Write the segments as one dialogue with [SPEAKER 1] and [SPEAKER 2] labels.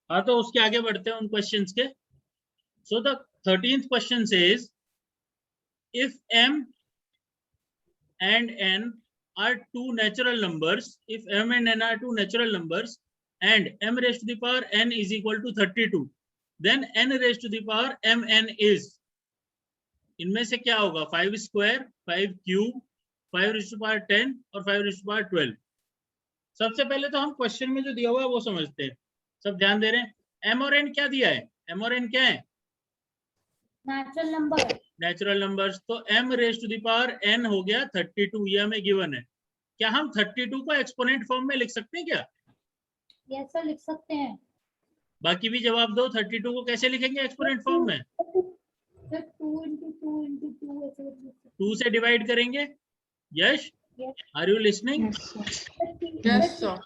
[SPEAKER 1] हाँ, तो उसके आगे बढ़ते हैं उन क्वेश्चंस के। So the 13th question says if m and n are two natural numbers, if m and n are two natural numbers and m raised to the power n is equal to 32, then n raised to the power mn is, इनमें से क्या होगा? 5 square, 5 cube, 5 raised to power 10 और 5 raised to power 12। सबसे पहले तो हम question में जो दिया हुआ है वो समझते हैं। सब ध्यान दे रहे हैं? m और n क्या दिया है? m और n क्या है?
[SPEAKER 2] Natural number,
[SPEAKER 1] natural numbers. तो m raise to the power n हो गया 32, ये हमें गिवन है। क्या हम 32 को एक्सपोनेंट फॉर्म में लिख सकते हैं क्या?
[SPEAKER 2] यस सर लिख सकते हैं।
[SPEAKER 1] बाकी भी जवाब दो, 32 को कैसे लिखेंगे एक्सपोनेंट फॉर्म में?
[SPEAKER 2] सर 2 into 2 into 2 ऐसे
[SPEAKER 1] 2 से डिवाइड करेंगे। Yash, are you listening?
[SPEAKER 3] Yes sir.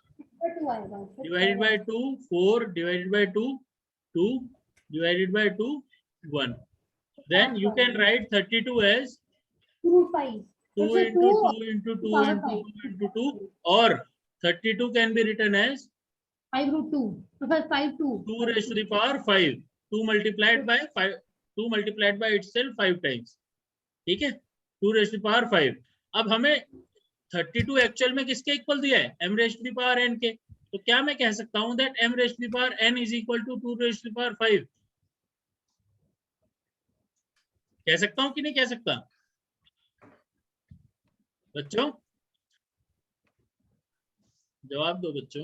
[SPEAKER 1] Divided by 2 4, divided by 2 2, divided by 2 1। Then you can write 32 as
[SPEAKER 2] 2 5
[SPEAKER 1] 2 into 2 into 2 into 2 into 2, or 32 can be written as
[SPEAKER 2] 5 root 2, तो फिर 5 2
[SPEAKER 1] 2 raised to the power 5, 2 multiplied by 5, 2 multiplied by itself 5 times। ठीक है, 2 raised to the power 5। अब हमें 32 actual में किसके equal दिया है? m raised to the power n के। तो क्या मैं कह सकता हूं that m raised to the power n is equal to 2 raised to the power 5? कह सकता हूं कि नहीं कह सकता बच्चों? जवाब दो बच्चों।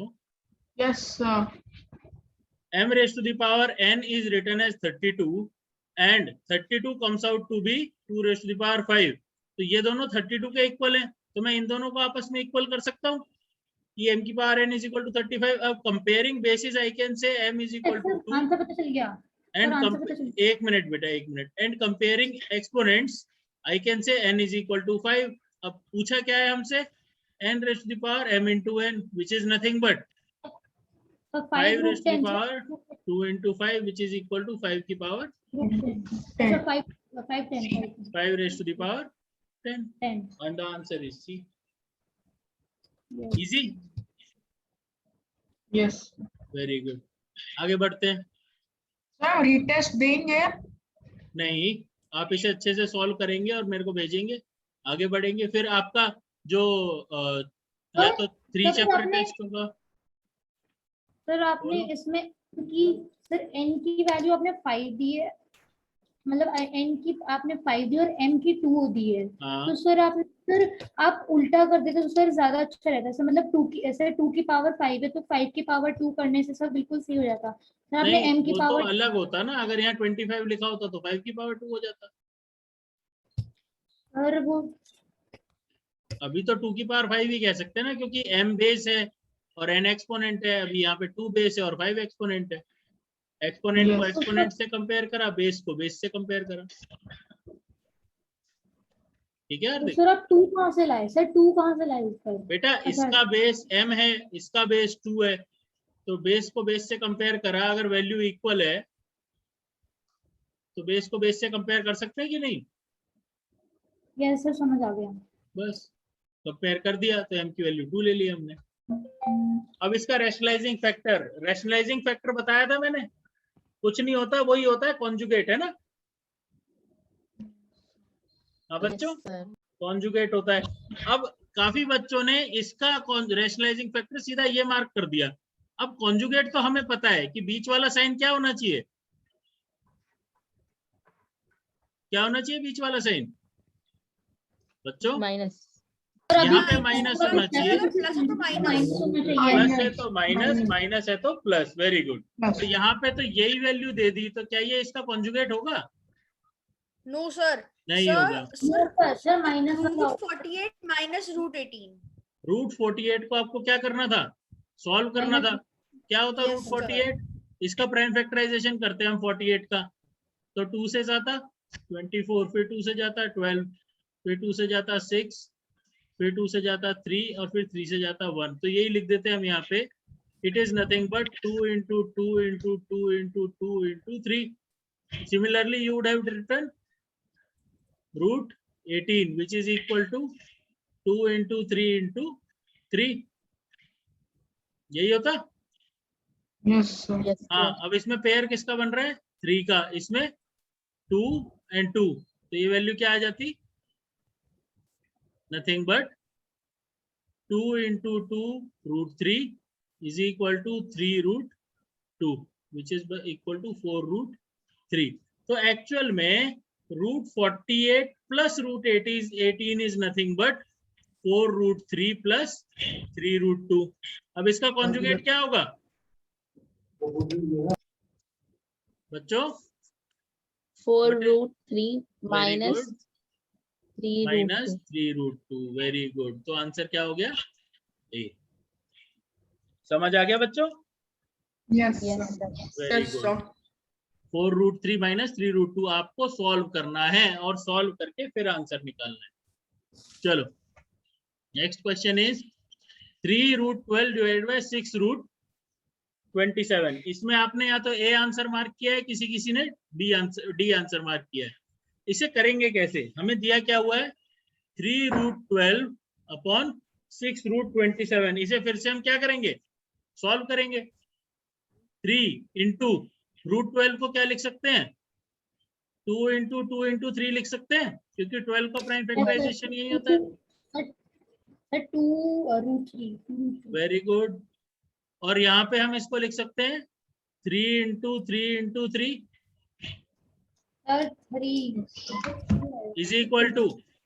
[SPEAKER 3] Yes sir.
[SPEAKER 1] m raised to the power n is written as 32 and 32 comes out to be 2 raised to the power 5। तो ये दोनों 32 के इक्वल हैं, तो मैं इन दोनों को आपस में इक्वल कर सकता हूँ कि m की power n is equal to 35। अब comparing basis I can say m is equal to 2
[SPEAKER 2] answer पता चल गया
[SPEAKER 1] and एक मिनट बेटा, एक minute. And comparing exponents I can say n is equal to 5। अब पूछा क्या है हमसे? n raised to the power m into n, which is nothing but 5 raised to the power 2 into 5, which is equal to 5 की power 5 raised to the power 10, and the answer is C। Easy?
[SPEAKER 3] Yes.
[SPEAKER 1] Very good। आगे बढ़ते हैं।
[SPEAKER 3] Sir retest देंगे?
[SPEAKER 1] नहीं, आप इसे अच्छे से सॉल्व करेंगे और मेरे को भेजेंगे। आगे बढ़ेंगे, फिर आपका जो या तो 3 चैप्टर टेस्ट होगा।
[SPEAKER 2] सर आपने इसमें कि सर n की वैल्यू आपने 5 दी है, मतलब n की आपने 5 दी और m की 2 दी है। तो सर आप उल्टा कर देते तो सर ज्यादा अच्छा रहता। सर मतलब 2 की ऐसे 2 की पावर 5 है तो 5 की पावर 2 करने से सर बिल्कुल सही हो जाता। सर आपने m की पावर
[SPEAKER 1] तो अलग होता ना, अगर यहाँ 25 लिखा होता तो 5 की पावर 2 हो जाता।
[SPEAKER 2] सर वो
[SPEAKER 1] अभी तो 2 की पावर 5 ही कह सकते हैं ना, क्योंकि m बेस है और n एक्सपोनेंट है। अभी यहाँ पे 2 बेस है और 5 एक्सपोनेंट है। एक्सपोनेंट को एक्सपोनेंट से कंपेयर करा, बेस को बेस से कंपेयर करा। ठीक है
[SPEAKER 2] तो सर आप 2 कहां से लाए? सर 2 कहां से लाए इसका?
[SPEAKER 1] बेटा इसका बेस m है, इसका बेस 2 है, तो बेस को बेस से कंपेयर करा। अगर वैल्यू इक्वल है तो बेस को बेस से कंपेयर कर सकते हैं कि नहीं?
[SPEAKER 2] यस सर समझ आ गया।
[SPEAKER 1] बस कंपेयर कर दिया तो m की वैल्यू 2 ले ली हमने। अब इसका रैशनलाइजिंग फैक्टर बताया था मैंने, कुछ नहीं होता, वही होता है कॉन्जुगेट, है ना? हाँ बच्चों, कॉन्जुगेट होता है। अब काफी बच्चों ने इसका रैशनलाइजिंग फैक्टर सीधा ये मार्क कर दिया। अब कॉन्जुगेट तो हमें पता है कि बीच वाला साइन क्या होना चाहिए, क्या होना चाहिए बीच वाला साइन बच्चों?
[SPEAKER 4] माइनस।
[SPEAKER 1] यहाँ पे माइनस होना चाहिए, प्लस है तो माइनस, माइनस है तो प्लस। Very good. तो यहाँ पे तो यही वैल्यू दे दी, तो क्या ये इसका कॉन्जुगेट होगा?
[SPEAKER 5] नो सर,
[SPEAKER 1] नहीं होगा।
[SPEAKER 2] Sir minus
[SPEAKER 5] root 48 minus root 18।
[SPEAKER 1] Root 48 को आपको क्या करना था? सॉल्व करना था। क्या होता है रूट 48? इसका प्राइम फैक्टराइजेशन करते हैं हम 48 का, तो 2 से जाता 24, फिर 2 से जाता 12, फिर 2 से जाता 6, फिर 2 से जाता 3 और फिर 3 से जाता 1। तो यही लिख देते हैं हम यहाँ पे, it is nothing but 2 into 2 into 2 into 2 into 3। Similarly you would have written root 18 which is equal to 2 into 3 into 3। यही होता।
[SPEAKER 3] Yes, sir.
[SPEAKER 4] Yes,
[SPEAKER 1] हाँ,
[SPEAKER 4] sir.
[SPEAKER 1] अब इसमें पेयर किसका बन रहा है? 3 का, इसमें 2 and 2, तो ये वैल्यू क्या आ जाती? Nothing but 2 into 2 root 3 is equal to 3 root 2, which is equal to 4 root 3. तो एक्चुअल में root 48 plus root 18 is nothing but 4 root 3 plus 3 root 2. अब इसका कॉन्जुगेट क्या होगा बच्चों?
[SPEAKER 4] 4
[SPEAKER 1] What is-
[SPEAKER 4] root 3
[SPEAKER 1] Very
[SPEAKER 4] minus
[SPEAKER 1] good.
[SPEAKER 4] 3 root
[SPEAKER 1] minus
[SPEAKER 4] 2.
[SPEAKER 1] 3 root 2. Very good. तो answer क्या हो गया? ए. समझ आ गया बच्चों?
[SPEAKER 3] Yes,
[SPEAKER 4] Yes,
[SPEAKER 3] sir.
[SPEAKER 4] sir.
[SPEAKER 1] Very
[SPEAKER 3] Yes,
[SPEAKER 1] good.
[SPEAKER 3] sir.
[SPEAKER 1] 4 root 3 minus 3 root 2 आपको सॉल्व करना है और सॉल्व करके फिर आंसर निकालना है. चलो next question is 3 root 12 divided by 6 root 27. इसमें आपने या तो ए आंसर मार्क किया है, किसी ने डी आंसर मार्क किया है. इसे करेंगे कैसे? हमें दिया क्या हुआ है? 3 रूट 12 अपॉन 6 रूट 27. इसे फिर से हम क्या करेंगे? सॉल्व करेंगे. 3 इंटू रूट 12 को क्या लिख सकते हैं? 2 इंटू 2 इंटू 3 लिख सकते हैं, क्योंकि 12 का प्राइम फैक्टराइजेशन यही होता है.
[SPEAKER 2] Sir 2 root 3.
[SPEAKER 1] Very good. और यहाँ पे हम इसको लिख सकते हैं 3 into 3 into 3
[SPEAKER 2] sir 3
[SPEAKER 1] is equal to,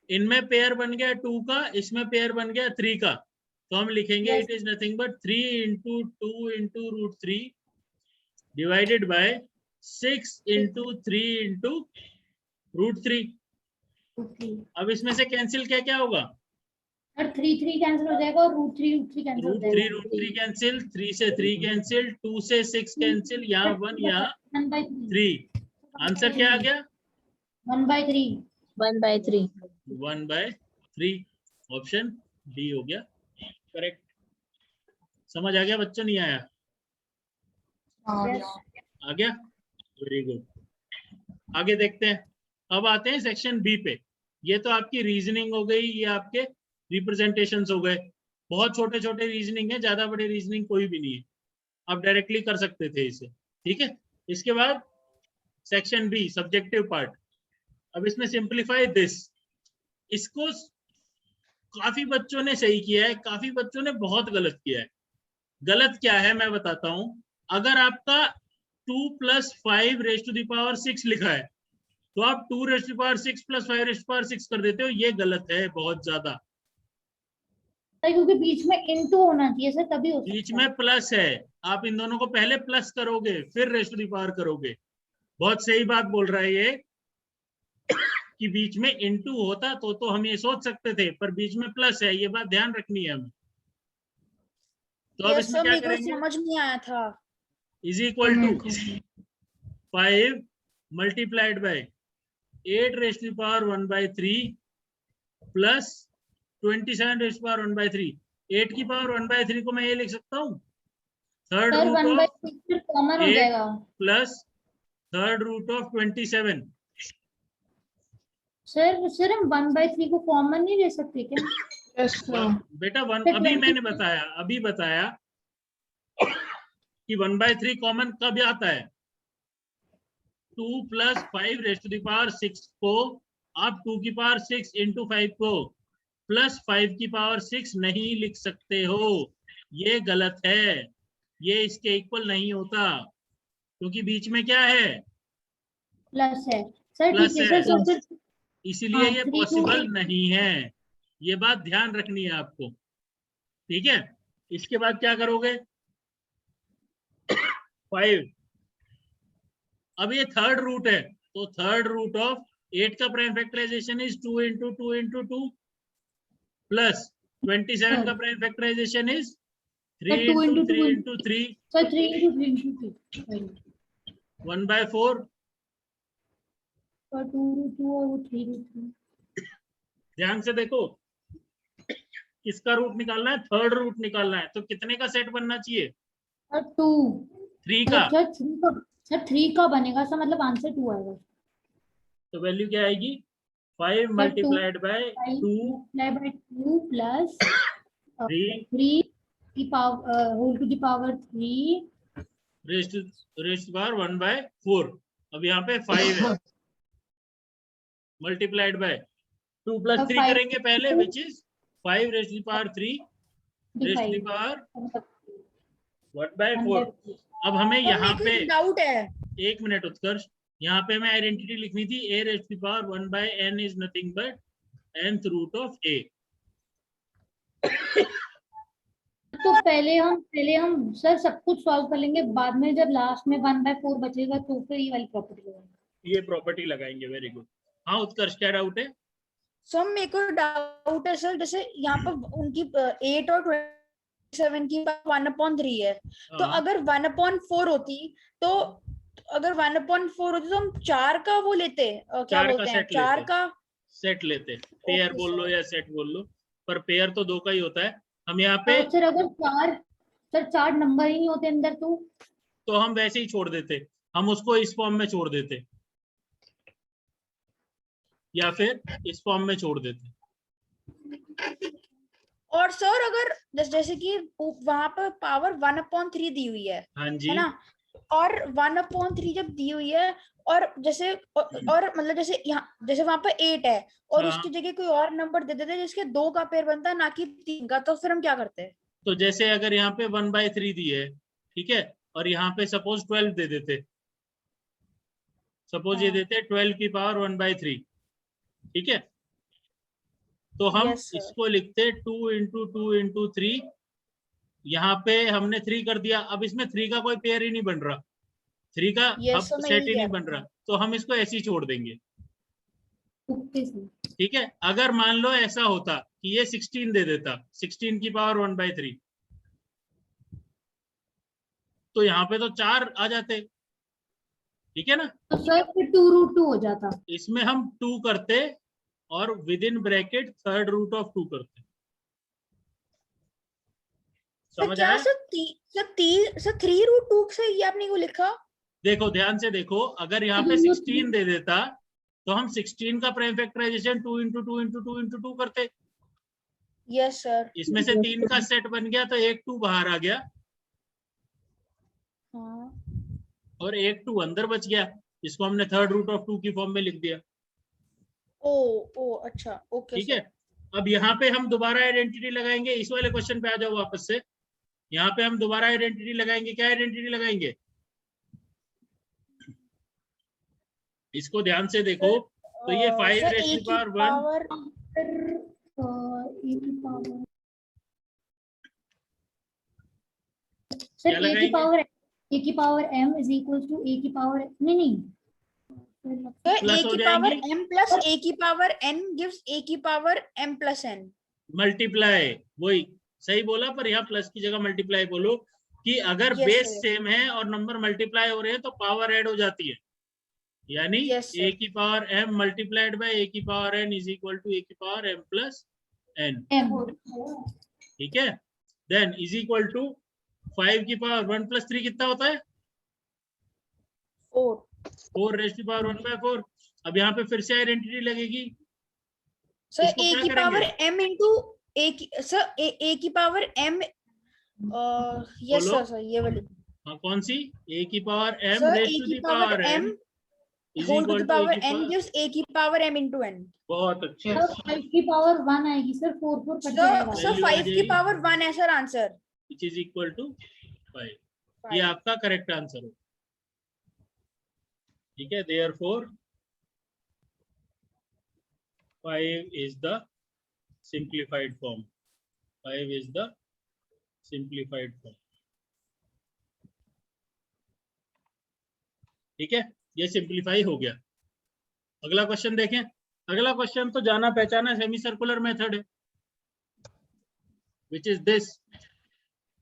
[SPEAKER 1] इनमें पेयर बन गया 2 का, इसमें पेयर बन गया 3 का, तो हम लिखेंगे
[SPEAKER 2] Yes.
[SPEAKER 1] It is nothing but 3 into 2 into root 3 divided by 6 into 3 into root 3. अब इसमें से कैंसिल क्या क्या होगा?
[SPEAKER 2] सर 3 कैंसिल हो जाएगा और रूट 3 कैंसिल हो
[SPEAKER 1] रूट
[SPEAKER 2] जाएगा.
[SPEAKER 1] 3 कैंसिल, 3 से 3 कैंसिल, 2 से 6 कैंसिल, यहाँ 1 यहाँ 3. आंसर क्या आ गया?
[SPEAKER 2] 1/3.
[SPEAKER 4] 1/3.
[SPEAKER 1] 1/3. ऑप्शन डी हो गया करेक्ट. समझ आ गया बच्चों? नहीं आया?
[SPEAKER 2] Yes.
[SPEAKER 1] आ गया. Very good. आगे देखते हैं. अब आते हैं सेक्शन बी पे. ये तो आपकी रीजनिंग हो गई, ये आपके रिप्रेजेंटेशंस हो गए. बहुत छोटे छोटे रीजनिंग है, ज्यादा बड़े रीजनिंग कोई भी नहीं है. आप डायरेक्टली कर सकते थे इसे. ठीक है. इसके बाद सेक्शन बी सब्जेक्टिव पार्ट. अब इसमें सिंप्लीफाई दिस. इसको काफी बच्चों ने सही किया है, काफी बच्चों ने बहुत गलत किया है. गलत क्या है मैं बताता हूं. अगर आपका 2 + 5 raised to the power 6 लिखा है, तो आप 2 raised to the power 6 + 5 raised to the power 6 कर देते हो. ये गलत है बहुत ज्यादा.
[SPEAKER 2] क्योंकि बीच में इनटू होना चाहिए सर, तभी हो
[SPEAKER 1] बीच
[SPEAKER 2] सकता है.
[SPEAKER 1] में प्लस है. आप इन दोनों को पहले प्लस करोगे फिर रेस्ट टू दी पावर करोगे. बहुत सही बात बोल रहा है ये कि बीच में इनटू होता तो हम ये सोच सकते थे, पर बीच में प्लस है, ये बात ध्यान रखनी है हमें. तो अब
[SPEAKER 5] यस
[SPEAKER 1] इसमें
[SPEAKER 5] सर,
[SPEAKER 1] क्या
[SPEAKER 5] मेरे को
[SPEAKER 1] करेंगे?
[SPEAKER 5] समझ नहीं आया था.
[SPEAKER 1] Is equal to 5 multiplied by 8 raise to the power 1/3 plus 27 raise to power 1/3. 8 की पावर 1/3 को मैं ये लिख सकता हूँ third
[SPEAKER 2] sir
[SPEAKER 1] root of
[SPEAKER 2] 1/6 common हो
[SPEAKER 1] 8
[SPEAKER 2] जाएगा.
[SPEAKER 1] Plus third root of 27.
[SPEAKER 2] Sir हम 1/3 को कॉमन नहीं ले सकते क्या?
[SPEAKER 3] Yes, sir.
[SPEAKER 1] बेटा वन
[SPEAKER 2] तो
[SPEAKER 1] अभी
[SPEAKER 2] 20
[SPEAKER 1] मैंने बताया कि 1/3 कॉमन कब आता है? 2 + 5 रेस्ट टू द पावर 6 को आप 2 की पावर 6 इंटू 5 को प्लस 5 की पावर 6 नहीं लिख सकते हो. ये गलत है. ये इसके इक्वल नहीं होता, क्योंकि बीच में क्या है?
[SPEAKER 2] प्लस है सर.
[SPEAKER 1] प्लस
[SPEAKER 2] ठीक है
[SPEAKER 1] है.
[SPEAKER 2] सर. तो फिर
[SPEAKER 1] इसलिए ये
[SPEAKER 2] 3
[SPEAKER 1] पॉसिबल नहीं है. ये बात ध्यान रखनी है आपको. ठीक है. इसके बाद क्या करोगे? 5. अब ये थर्ड रूट है, तो थर्ड रूट ऑफ 8 का prime factorisation is 2 into 2 into 2 plus 27 का prime factorisation is 3
[SPEAKER 2] 2
[SPEAKER 1] into
[SPEAKER 2] into
[SPEAKER 1] 3
[SPEAKER 2] 2
[SPEAKER 1] into 3
[SPEAKER 2] sir 3 into 3
[SPEAKER 1] 1/4.
[SPEAKER 2] और 2 और वो 3.
[SPEAKER 1] ध्यान से देखो, किसका रूट निकालना है? थर्ड रूट निकालना है. तो कितने का सेट बनना चाहिए?
[SPEAKER 2] और 2.
[SPEAKER 1] 3 का.
[SPEAKER 2] सर 3 का बनेगा सर, मतलब आंसर 2 आएगा.
[SPEAKER 1] तो वैल्यू क्या आएगी? 5
[SPEAKER 2] 2
[SPEAKER 1] मल्टीप्लाइड बाय 2
[SPEAKER 2] 2 प्लस
[SPEAKER 1] 3
[SPEAKER 2] 3 की power whole to the power 3
[SPEAKER 1] raise power 1/4। अब यहाँ पे 5 है मल्टीप्लाइड बाय 2 + 3
[SPEAKER 2] 5
[SPEAKER 1] करेंगे पहले, which is 5 rest power 3 raise power 1/4। अब हमें
[SPEAKER 5] सर
[SPEAKER 1] यहाँ
[SPEAKER 5] मेरे को
[SPEAKER 1] पे
[SPEAKER 5] एक डाउट है।
[SPEAKER 1] 1 मिनट उत्कर्ष, यहाँ पे मैं आइडेंटिटी लिखनी थी a रेस्ट की power 1/n is nothing but nth root of a।
[SPEAKER 2] तो पहले हम सर सब कुछ सॉल्व कर लेंगे, बाद में जब लास्ट में 1/4 बचेगा तो फिर ये वाली प्रॉपर्टी लगाएंगे।
[SPEAKER 1] ये प्रॉपर्टी लगाएंगे। Very good. हाँ उत्कर्ष, क्या डाउट है?
[SPEAKER 5] सर मेरे को डाउट है सर, जैसे यहाँ पर उनकी 8 और 27 की 1/3 है, तो
[SPEAKER 1] हाँ।
[SPEAKER 5] अगर 1/4 होती तो अगर 1/4 होती तो हम 4 का वो लेते, क्या
[SPEAKER 1] 4 का
[SPEAKER 5] बोलते हैं,
[SPEAKER 1] सेट
[SPEAKER 5] 4
[SPEAKER 1] लेते,
[SPEAKER 5] का
[SPEAKER 1] सेट लेते, पेयर
[SPEAKER 5] Okay,
[SPEAKER 1] बोल लो
[SPEAKER 5] sir.
[SPEAKER 1] या सेट बोल लो, पर पेयर तो 2 का ही होता है। हम यहाँ पे
[SPEAKER 2] सर अगर चार नंबर ही नहीं होते अंदर
[SPEAKER 1] तो हम वैसे ही छोड़ देते, हम उसको इस फॉर्म में छोड़ देते या फिर इस फॉर्म में छोड़ देते।
[SPEAKER 5] और सर अगर जैसे कि वहां पर पावर 1/3 दी हुई है
[SPEAKER 1] हाँ जी,
[SPEAKER 5] है ना, और 1/3 जब दी हुई है और जैसे और मतलब जैसे यहाँ जैसे वहां पर 8 है और
[SPEAKER 1] हाँ।
[SPEAKER 5] उसकी जगह कोई और नंबर दे देते जिसके 2 का पेयर बनता है ना कि 3 का, तो फिर हम क्या करते हैं?
[SPEAKER 1] तो जैसे अगर यहाँ पे 1/3 दी है, ठीक है, और यहाँ पे सपोज 12 दे देते, सपोज ये
[SPEAKER 5] हाँ।
[SPEAKER 1] देते 12 की पावर 1/3, ठीक है, तो हम
[SPEAKER 5] Yes, sir.
[SPEAKER 1] इसको लिखते 2 × 2 × 3। यहाँ पे हमने 3 कर दिया, अब इसमें 3 का कोई पेयर ही नहीं बन रहा, 3 का
[SPEAKER 5] Yes,
[SPEAKER 1] अब
[SPEAKER 5] sir, मैं
[SPEAKER 1] सेट
[SPEAKER 5] यही
[SPEAKER 1] ही नहीं
[SPEAKER 5] कह
[SPEAKER 1] बन रहा, तो हम इसको ऐसे ही छोड़ देंगे।
[SPEAKER 2] Okay sir.
[SPEAKER 1] ठीक है, अगर मान लो ऐसा होता कि ये 16 दे देता, 16 की पावर 1/3, तो यहाँ पे तो 4 आ जाते, ठीक है ना।
[SPEAKER 2] तो सर फिर 2√2 हो जाता।
[SPEAKER 1] इसमें हम 2 करते और within bracket third root of 2 करते।
[SPEAKER 5] सर
[SPEAKER 1] समझ
[SPEAKER 5] क्या
[SPEAKER 1] आया?
[SPEAKER 5] सर 3√2 से ये आपने को लिखा?
[SPEAKER 1] देखो ध्यान से देखो, अगर यहाँ पे 16 दे देता तो हम 16 का प्राइम फैक्टराइजेशन 2 × 2 × 2 × 2 करते।
[SPEAKER 5] Yes sir.
[SPEAKER 1] इसमें से 3 का सेट बन गया तो एक 2 बाहर आ गया
[SPEAKER 5] हाँ।
[SPEAKER 1] और एक 2 अंदर बच गया, इसको हमने थर्ड रूट ऑफ 2 की फॉर्म में लिख दिया।
[SPEAKER 5] ओ अच्छा, ओके
[SPEAKER 1] ठीक है, अब यहाँ पे हम दोबारा आइडेंटिटी लगाएंगे। इस वाले क्वेश्चन पे आ जाओ वापस से। यहाँ पे हम दोबारा आइडेंटिटी लगाएंगे। क्या आइडेंटिटी लगाएंगे? इसको ध्यान से देखो, तो ये 5 raise to power 1
[SPEAKER 2] sir a की power m is equal to a की पावर नहीं
[SPEAKER 5] a
[SPEAKER 1] हो
[SPEAKER 5] की पावर m प्लस a की पावर n गिव्स a की power m plus n
[SPEAKER 1] multiply, वही सही बोला, पर यहाँ प्लस की जगह मल्टीप्लाई बोलो कि अगर
[SPEAKER 5] Yes,
[SPEAKER 1] बेस
[SPEAKER 5] sir.
[SPEAKER 1] सेम है और नंबर मल्टीप्लाई हो रहे हैं तो पावर ऐड हो जाती है, यानी
[SPEAKER 5] Yes, sir.
[SPEAKER 1] a की power m multiplied by a की power n is equal to a की पावर m प्लस n। ठीक है, देन इज इक्वल टू 5 की पावर 1 + 3 कितना होता है? 4 रेज़ टू पावर 1/4। अब यहाँ पे फिर से आइडेंटिटी लगेगी।
[SPEAKER 5] सर
[SPEAKER 1] इसको
[SPEAKER 5] a
[SPEAKER 1] क्या
[SPEAKER 5] की
[SPEAKER 1] करेंगे?
[SPEAKER 5] पावर m इंटू a की सर a की पावर m यस
[SPEAKER 1] बोलो।
[SPEAKER 5] सर ये वाली
[SPEAKER 1] हाँ, कौन सी? a की power m
[SPEAKER 5] sir
[SPEAKER 1] raise
[SPEAKER 5] a
[SPEAKER 1] to
[SPEAKER 5] की
[SPEAKER 1] the
[SPEAKER 5] power
[SPEAKER 1] power
[SPEAKER 5] m
[SPEAKER 1] n is
[SPEAKER 5] whole to
[SPEAKER 1] equal
[SPEAKER 5] the
[SPEAKER 1] to a
[SPEAKER 5] power
[SPEAKER 1] की
[SPEAKER 5] n
[SPEAKER 1] पावर।
[SPEAKER 5] गिव्स a की पावर m इंटू n।
[SPEAKER 1] बहुत अच्छे।
[SPEAKER 3] Yes.
[SPEAKER 2] 5 की पावर 1 आएगी सर, 4 4 कट जाएगा।
[SPEAKER 5] सर
[SPEAKER 1] Value आ
[SPEAKER 5] 5 की
[SPEAKER 1] जाएगी।
[SPEAKER 5] पावर 1 है sir answer.
[SPEAKER 1] Which is equal to 5। ये आपका करेक्ट आंसर हो। ठीक है, therefore 5 is the simplified form. 5 is the simplified form. ठीक है, ये सिंप्लीफाई हो गया। अगला क्वेश्चन देखें। अगला क्वेश्चन तो जाना पहचाना सेमी सर्कुलर मेथड है, which is this: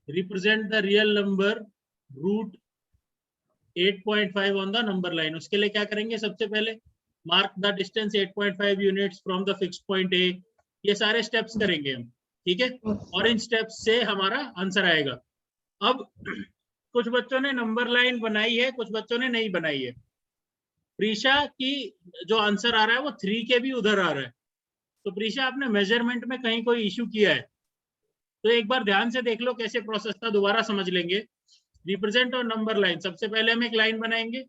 [SPEAKER 1] represent the real number root 8.5 on the number line। उसके लिए क्या करेंगे? सबसे पहले mark the distance 8.5 units from the fixed point A. ये सारे स्टेप्स करेंगे हम, ठीक है, और इन स्टेप्स से हमारा आंसर आएगा। अब कुछ बच्चों ने नंबर लाइन बनाई है, कुछ बच्चों ने नहीं बनाई है। प्रीशा की जो आंसर आ रहा है वो 3 के भी उधर आ रहा है, तो प्रीशा आपने मेजरमेंट में कहीं कोई इश्यू किया है तो एक बार ध्यान से देख लो कैसे प्रोसेस था, दोबारा समझ लेंगे। रिप्रेजेंट और नंबर लाइन। सबसे पहले हम एक लाइन बनाएंगे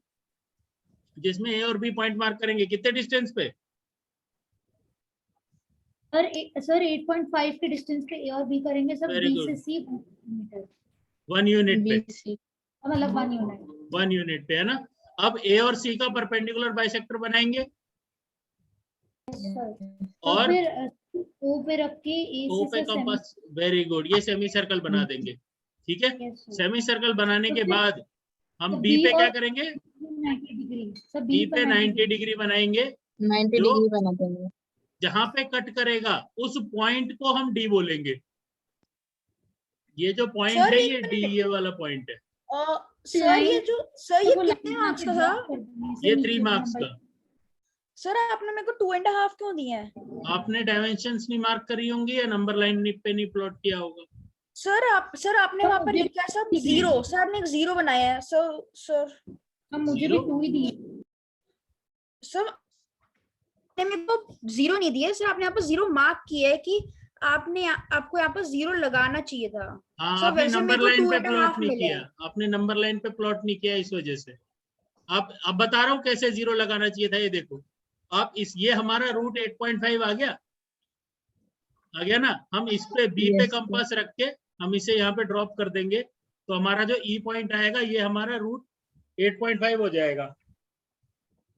[SPEAKER 1] जिसमें ए और बी पॉइंट मार्क करेंगे। कितने डिस्टेंस पे?
[SPEAKER 2] सर 8.5 के डिस्टेंस पे ए और बी करेंगे सर।
[SPEAKER 1] Very
[SPEAKER 2] B
[SPEAKER 1] good.
[SPEAKER 2] से सी मीटर,
[SPEAKER 1] 1 यूनिट पे,
[SPEAKER 4] BC.
[SPEAKER 2] मतलब 1 यूनिट।
[SPEAKER 1] 1 यूनिट पे है ना। अब ए और सी का परपेंडिकुलर बाइसेक्टर बनाएंगे
[SPEAKER 2] सर
[SPEAKER 1] और
[SPEAKER 2] फिर ओ पे रख के ए
[SPEAKER 1] ओ
[SPEAKER 2] से
[SPEAKER 1] पे
[SPEAKER 2] सर
[SPEAKER 1] कंपास। वेरी गुड, ये सेमी सर्कल बना देंगे। ठीक है,
[SPEAKER 2] Yes, sir.
[SPEAKER 1] सेमी सर्कल बनाने
[SPEAKER 2] तो
[SPEAKER 1] के
[SPEAKER 2] फिर-
[SPEAKER 1] बाद हम
[SPEAKER 2] तो
[SPEAKER 1] बी
[SPEAKER 2] B
[SPEAKER 1] पे क्या
[SPEAKER 2] और-
[SPEAKER 1] करेंगे?
[SPEAKER 2] 90 डिग्री सर।
[SPEAKER 1] बी पे 90 डिग्री बनाएंगे।
[SPEAKER 4] 90
[SPEAKER 1] जो-
[SPEAKER 4] डिग्री बना देंगे।
[SPEAKER 1] जहां पे कट करेगा उस पॉइंट को हम डी बोलेंगे। ये जो पॉइंट
[SPEAKER 5] Sir,
[SPEAKER 1] है
[SPEAKER 5] एक
[SPEAKER 1] ये डी,
[SPEAKER 5] minute.
[SPEAKER 1] ये वाला पॉइंट है।
[SPEAKER 5] सर ये जो सर ये
[SPEAKER 2] वो
[SPEAKER 5] कितने
[SPEAKER 2] line
[SPEAKER 5] मार्क्स का
[SPEAKER 2] यहाँ
[SPEAKER 5] था?
[SPEAKER 2] पे drop कर देनी है, सर,
[SPEAKER 1] ये
[SPEAKER 2] नीचे
[SPEAKER 1] 3 मार्क्स
[SPEAKER 2] number।
[SPEAKER 1] का।
[SPEAKER 5] सर आपने मेरे को 2.5 क्यों दिए हैं?
[SPEAKER 1] आपने डायमेंशंस नहीं मार्क करी होंगी या नंबर लाइन पे नहीं प्लॉट किया होगा।
[SPEAKER 5] सर आपने वहां पर लिखा है सब 0। सर आपने एक 0 बनाया है। सर
[SPEAKER 2] अब मुझे भी
[SPEAKER 1] Zero?
[SPEAKER 2] 2 ही दिए।
[SPEAKER 5] सर आपने मेरे को 0 नहीं दिया सर। आपने यहाँ पर 0 मार्क किया है कि आपको यहाँ पर 0 लगाना चाहिए था।
[SPEAKER 1] हाँ,
[SPEAKER 5] सर
[SPEAKER 1] आपने
[SPEAKER 5] वैसे
[SPEAKER 1] नंबर
[SPEAKER 5] मेरे को
[SPEAKER 1] लाइन पे
[SPEAKER 5] 2.5
[SPEAKER 1] प्लॉट नहीं
[SPEAKER 5] मिले
[SPEAKER 1] किया।
[SPEAKER 5] हैं।
[SPEAKER 1] आपने नंबर लाइन पे प्लॉट नहीं किया, इस वजह से। आप अब बता रहा हूँ कैसे 0 लगाना चाहिए था। ये देखो आप ये हमारा रूट 8.5 आ गया ना। हम इस पे बी पे
[SPEAKER 4] Yes,
[SPEAKER 1] कंपास रख के हम इसे यहाँ पे ड्रॉप कर देंगे तो हमारा जो ई पॉइंट आएगा ये हमारा रूट 8.5 हो जाएगा,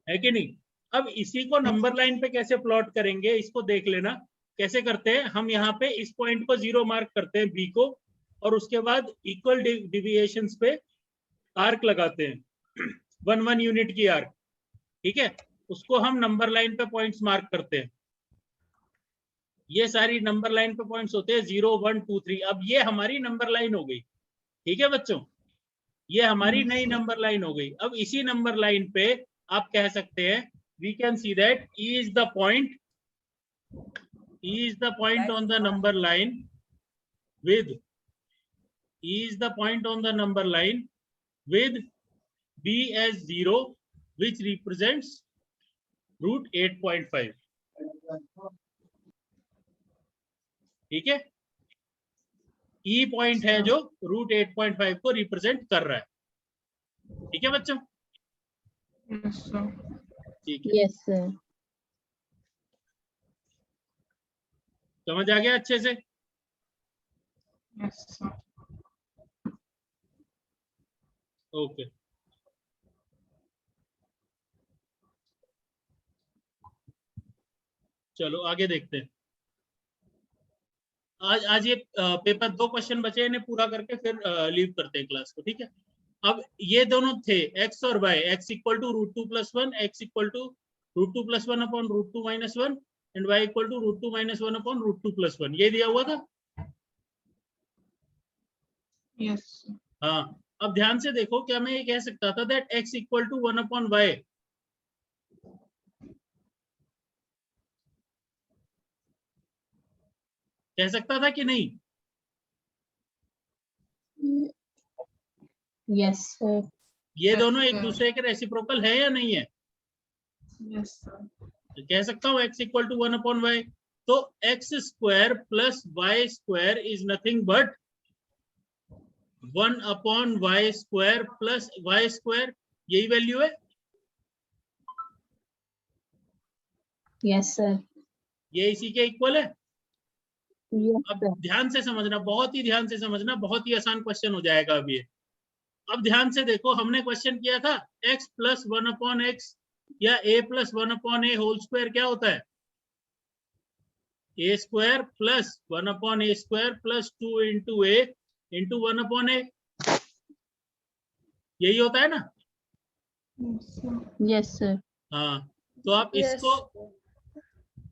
[SPEAKER 1] है कि नहीं। अब इसी को नंबर लाइन पे कैसे प्लॉट करेंगे इसको देख लेना। कैसे करते हैं हम, यहाँ पे इस पॉइंट को 0 मार्क करते हैं बी को, और उसके बाद इक्वल डिविएशंस पे आर्क लगाते हैं 1 यूनिट की आर्क। ठीक है, उसको हम नंबर लाइन पे पॉइंट्स मार्क करते हैं। ये सारी नंबर लाइन पे पॉइंट्स होते हैं 0 1 2 3। अब ये हमारी नंबर लाइन हो गई। ठीक है बच्चों, ये हमारी नई नंबर लाइन हो गई। अब इसी नंबर लाइन पे आप कह सकते हैं we can see that E is the point on the number line with B as 0 which represents root 8.5। ठीक है, E पॉइंट है जो रूट 8.5 को रिप्रेजेंट कर रहा है। ठीक है बच्चों,
[SPEAKER 3] Yes, sir.
[SPEAKER 1] ठीक है,
[SPEAKER 4] yes sir.
[SPEAKER 1] समझ आ गया अच्छे से।
[SPEAKER 3] Yes, sir.
[SPEAKER 1] ओके, चलो आगे देखते हैं। आज ये पेपर 2 क्वेश्चन बचे हैं, इन्हें पूरा करके फिर लीव करते हैं क्लास को। ठीक है, अब ये दोनों थे x और y, x equal to √2+1, x equal to √2+1 upon √2-1 and y equal to √2-1 upon √2+1। ये दिया हुआ था।
[SPEAKER 3] Yes, sir.
[SPEAKER 1] हाँ, अब ध्यान से देखो, क्या मैं ये कह सकता था that x equal to 1 upon y। कह सकता था कि नहीं?
[SPEAKER 4] Yes sir.
[SPEAKER 1] ये
[SPEAKER 3] Yes,
[SPEAKER 1] दोनों एक
[SPEAKER 3] sir.
[SPEAKER 1] दूसरे के रेसिप्रोकल है या नहीं है?
[SPEAKER 3] Yes, sir.
[SPEAKER 1] तो कह सकता हूँ x equal to 1 upon y। तो x² plus y² is nothing but 1 upon y² plus y²। यही वैल्यू है।
[SPEAKER 4] Yes sir.
[SPEAKER 1] ये इसी के इक्वल है।
[SPEAKER 4] Yes
[SPEAKER 1] अब
[SPEAKER 4] sir.
[SPEAKER 1] ध्यान से समझना, बहुत ही ध्यान से समझना, बहुत ही आसान क्वेश्चन हो जाएगा अब ये। अब ध्यान से देखो, हमने क्वेश्चन किया था x प्लस 1 अपॉन x या a plus 1 upon a whole square क्या होता है? a square plus 1 upon a square plus 2 into a into 1 upon a। यही होता है ना?
[SPEAKER 3] Yes, sir.
[SPEAKER 4] Yes sir.
[SPEAKER 1] हाँ, तो आप
[SPEAKER 5] Yes.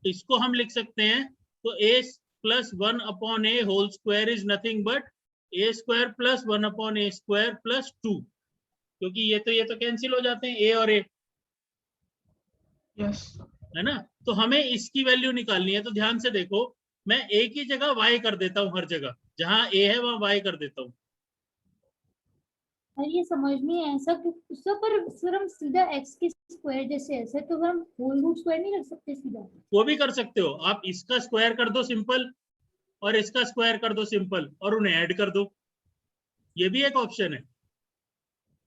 [SPEAKER 1] इसको हम लिख सकते हैं। तो a plus 1 upon a whole square is nothing but a square plus 1 upon a square plus 2, क्योंकि ये तो कैंसिल हो जाते हैं a और a,
[SPEAKER 3] Yes.
[SPEAKER 1] है ना। तो हमें इसकी वैल्यू निकालनी है। तो ध्यान से देखो, मैं a की जगह y कर देता हूँ, हर जगह जहां a है वहां y कर देता हूँ।
[SPEAKER 2] और ये समझ में ऐसा सर, पर सर हम सीधा x के स्क्वायर जैसे ऐसे, तो हम होल रूट स्क्वायर नहीं रख सकते सीधा?
[SPEAKER 1] वो भी कर सकते हो आप, इसका स्क्वायर कर दो सिंपल और इसका स्क्वायर कर दो सिंपल और उन्हें ऐड कर दो। ये भी एक ऑप्शन है।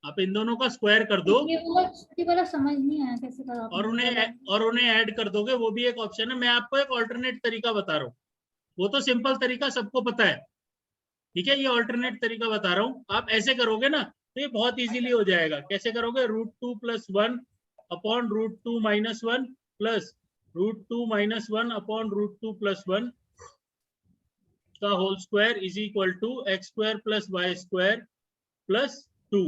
[SPEAKER 1] आप इन दोनों का स्क्वायर कर दो
[SPEAKER 2] ये वाला समझ नहीं आया कैसे करा आपने।
[SPEAKER 1] और उन्हें ऐड कर दोगे, वो भी एक ऑप्शन है। मैं आपको एक ऑल्टरनेट तरीका बता रहा हूँ, वो तो सिंपल तरीका सबको पता है, ठीक है। ये ऑल्टरनेट तरीका बता रहा हूँ, आप ऐसे करोगे ना तो ये बहुत इजीली हो जाएगा। कैसे करोगे? √2 + 1 अपॉन √2 - 1 प्लस √2 - 1 अपॉन √2 + 1 का whole square is equal to x² + y² + 2।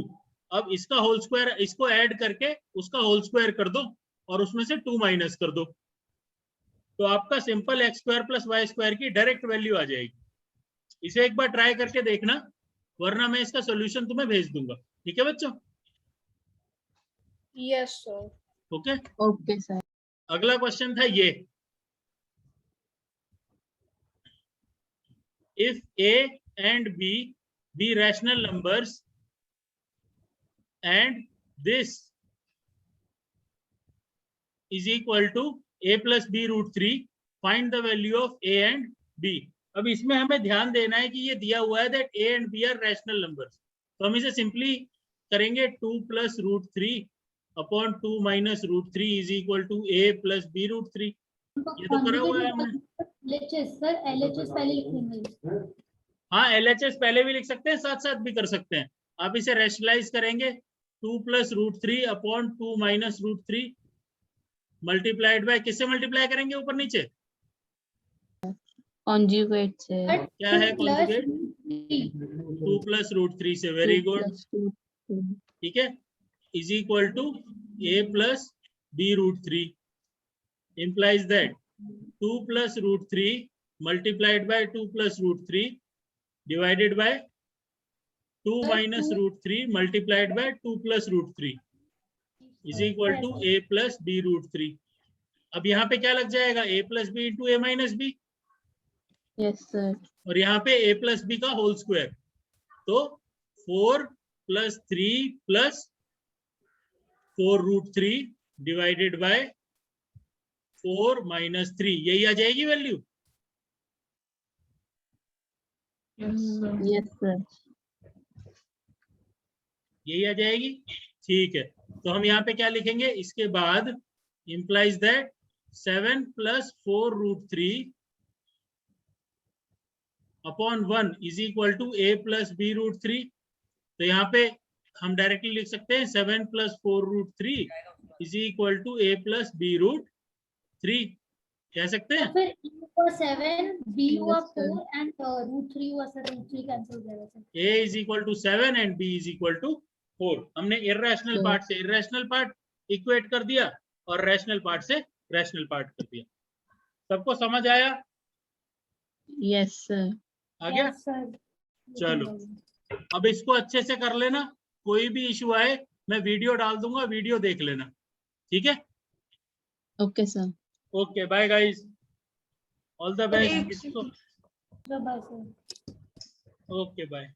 [SPEAKER 1] अब इसका होल स्क्वायर, इसको ऐड करके उसका होल स्क्वायर कर दो और उसमें से 2 माइनस कर दो, तो आपका सिंपल x² + y² की डायरेक्ट वैल्यू आ जाएगी। इसे एक बार ट्राई करके देखना, वरना मैं इसका सॉल्यूशन तुम्हें भेज दूंगा, ठीक है बच्चों?
[SPEAKER 5] Yes sir.
[SPEAKER 1] Okay,
[SPEAKER 4] okay sir.
[SPEAKER 1] अगला क्वेश्चन था ये, if a and b be rational numbers and this is equal to a plus b √3, find the value of a and b। अब इसमें हमें ध्यान देना है कि ये दिया हुआ है that a and b are rational numbers, तो हम इसे सिंपली करेंगे 2 + √3 upon 2 - √3 is equal to a plus b √3। ये तो करा हुआ है हमने।
[SPEAKER 2] LHS सर, LHS पहले लिखेंगे।
[SPEAKER 1] हाँ, LHS पहले भी लिख सकते हैं, साथ साथ भी कर सकते हैं। आप इसे रैशनलाइज करेंगे 2 + √3 अपॉन 2 - √3 मल्टीप्लाइड बाय, किससे मल्टीप्लाई करेंगे ऊपर नीचे?
[SPEAKER 4] कॉन्जुगेट से।
[SPEAKER 1] क्या है कॉन्जुगेट? 2 + √3 से। वेरी गुड, ठीक है। Is equal to a plus b √3 implies that 2 + √3 multiplied by 2 + √3 divided by 2 - √3 multiplied by 2 + √3 is equal to a plus b √3। अब यहाँ पे क्या लग जाएगा? a plus b into a minus b।
[SPEAKER 4] Yes sir.
[SPEAKER 1] और यहाँ पे a plus b का होल स्क्वायर, तो 4 + 3 + 4 √3 डिवाइडेड बाय 4 - 3, यही आ जाएगी value.
[SPEAKER 3] Yes, sir.
[SPEAKER 4] Yes sir.
[SPEAKER 1] यही आ जाएगी, ठीक है। तो हम यहाँ पे क्या लिखेंगे इसके बाद? implies that 7 + 4 √3 upon 1 is equal to a plus b √3। तो यहाँ पे हम डायरेक्टली लिख सकते हैं 7 + 4 √3 is equal to a plus b √3, कह सकते हैं।
[SPEAKER 2] फिर E हुआ 7, B हुआ
[SPEAKER 4] Yes, sir.
[SPEAKER 2] 4 and √3 हुआ सर, √3 कैंसिल हो जाएगा sir.
[SPEAKER 1] a is equal to 7 and b is equal to 4। हमने इर्रेशनल
[SPEAKER 4] Yes.
[SPEAKER 1] पार्ट से इर्रेशनल पार्ट इक्वेट कर दिया और रैशनल पार्ट से रैशनल पार्ट कर दिया। सबको समझ आया?
[SPEAKER 4] Yes sir.
[SPEAKER 1] आ गया?
[SPEAKER 2] Yes, sir.
[SPEAKER 1] चलो, अब इसको अच्छे से कर लेना, कोई भी इशू आए मैं वीडियो डाल दूंगा, वीडियो देख लेना, ठीक है?
[SPEAKER 4] Okay sir.
[SPEAKER 1] Okay, bye guys, all the best.
[SPEAKER 2] Bye, sir.
[SPEAKER 1] Okay, bye.